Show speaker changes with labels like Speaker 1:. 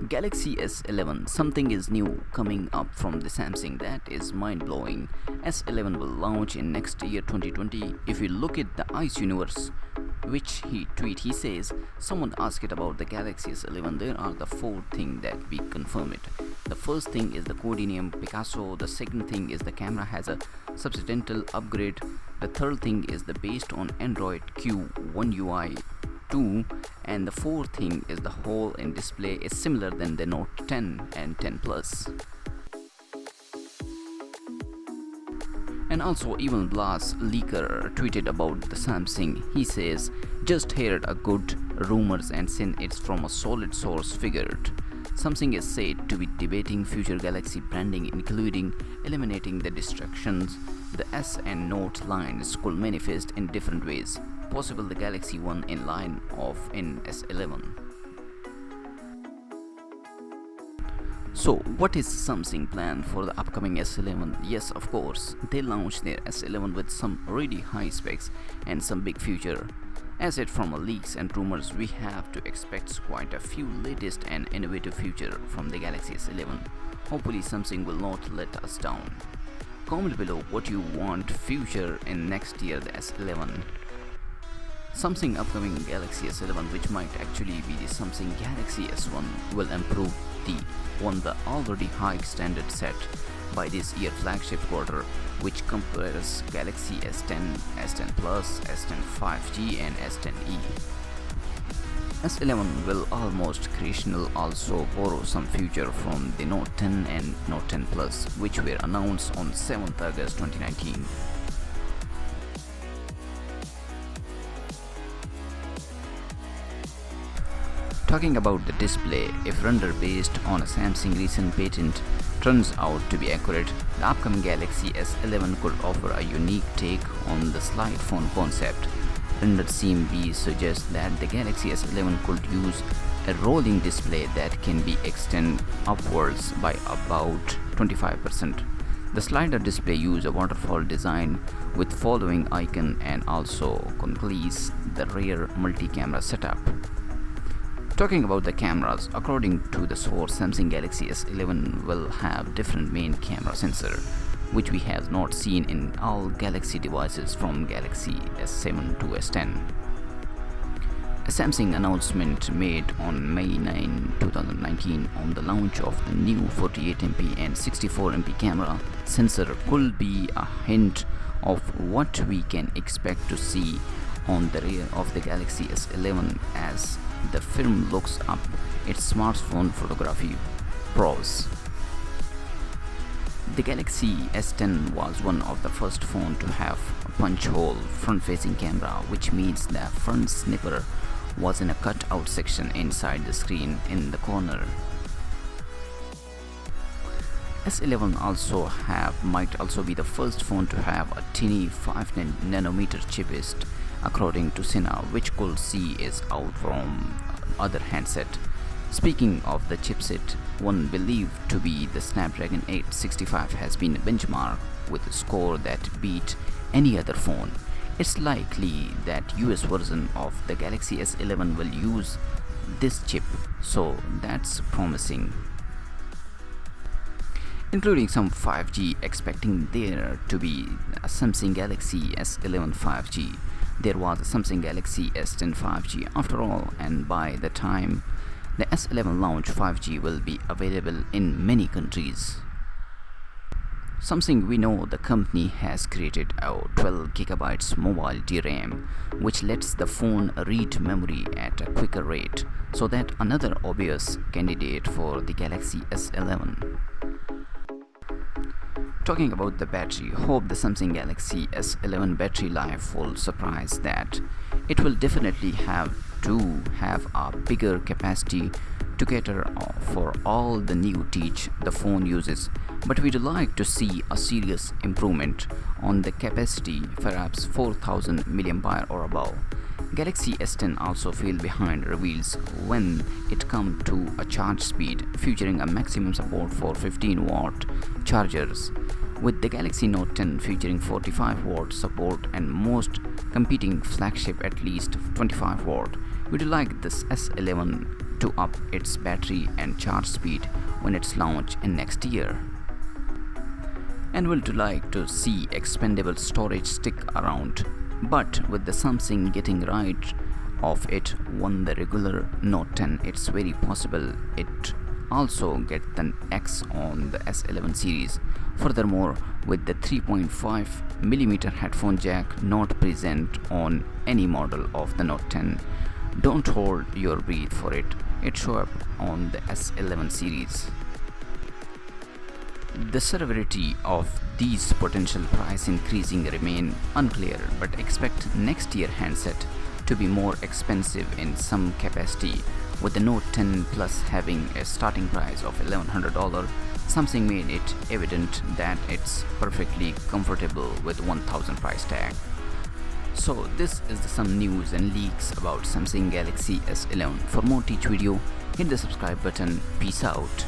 Speaker 1: Galaxy S11, something is new coming up from the Samsung that is mind blowing. S11 will launch in next year 2020. If you look at the Ice Universe, which he says, someone asked it about the Galaxy S11, there are the four things that we confirm it. The first thing is the codename Picasso, the second thing is the camera has a substantial upgrade, the third thing is the based on Android Q1 UI 2, and the fourth thing is the hole in display is similar than the Note 10 and 10 Plus. And also, even Blas Leaker tweeted about the Samsung. He says, just heard a good rumors and since it's from a solid source figured. Samsung is said to be debating future Galaxy branding, including eliminating the distractions. The S and Note lines could manifest in different ways. Possible the Galaxy One in line of in S11. So, what is Samsung plan for the upcoming S11? Yes, of course, they launched their S11 with some really high specs and some big future. As it from leaks and rumors, we have to expect quite a few latest and innovative feature from the Galaxy S11. Hopefully, Samsung will not let us down. Comment below what you want future in next year the S11. Samsung upcoming Galaxy S11, which might actually be the Samsung Galaxy S1, will improve the already high standard set by this year flagship quarter, which compares Galaxy S10, S10 Plus, S10 5G and S10e. S11 will almost creational also borrow some feature from the Note 10 and Note 10 Plus, which were announced on 7th August 2019. Talking about the display, if render based on a Samsung recent patent turns out to be accurate, the upcoming Galaxy S11 could offer a unique take on the slide phone concept. Rendered CMB suggests that the Galaxy S11 could use a rolling display that can be extended upwards by about 25%. The slider display uses a waterfall design with following icon and also completes the rear multi-camera setup. Talking about the cameras, according to the source, Samsung Galaxy S11 will have different main camera sensor, which we have not seen in all Galaxy devices from Galaxy S7 to S10. A Samsung announcement made on May 9, 2019 on the launch of the new 48MP and 64MP camera sensor could be a hint of what we can expect to see on the rear of the Galaxy S11 as the film looks up its smartphone photography pros. The Galaxy S10 was one of the first phones to have a punch hole front-facing camera, which means the front snipper was in a cut-out section inside the screen in the corner. S11 might also be the first phone to have a tiny 5nm chipset, according to Sina, which could see is out from other handset. Speaking of the chipset, one believed to be the Snapdragon 865 has been a benchmark with a score that beat any other phone. It's likely that US version of the Galaxy S11 will use this chip, so that's promising. Including some 5G, expecting there to be a Samsung Galaxy S11 5G. There was a Samsung Galaxy S10 5G after all, and by the time the S11 launch, 5G will be available in many countries. Samsung, we know the company has created a 12GB mobile DRAM, which lets the phone read memory at a quicker rate, so that another obvious candidate for the Galaxy S11. Talking about the battery, hope the Samsung Galaxy S11 battery life will surprise that it will definitely have to have a bigger capacity to cater for all the new teach the phone uses, but we'd like to see a serious improvement on the capacity, perhaps 4000 mAh or above. Galaxy S10 also fell behind reveals when it comes to a charge speed, featuring a maximum support for 15-watt chargers, with the Galaxy Note 10 featuring 45-watt support and most competing flagship at least 25-watt. Would you like this S11 to up its battery and charge speed when it's launched in next year. And would like to see expandable storage stick around, but with the Samsung getting rid of it on the regular Note 10, it's very possible it also get the X on the S11 series. Furthermore, with the 3.5mm headphone jack not present on any model of the Note 10, don't hold your breath for it. It show up on the S11 series. The severity of these potential price increasing remain unclear, but expect next year handset to be more expensive in some capacity. With the Note 10 Plus having a starting price of $1,100, Samsung made it evident that it's perfectly comfortable with $1,000 price tag. So this is some news and leaks about Samsung Galaxy S11. For more Teach video, hit the subscribe button. Peace out.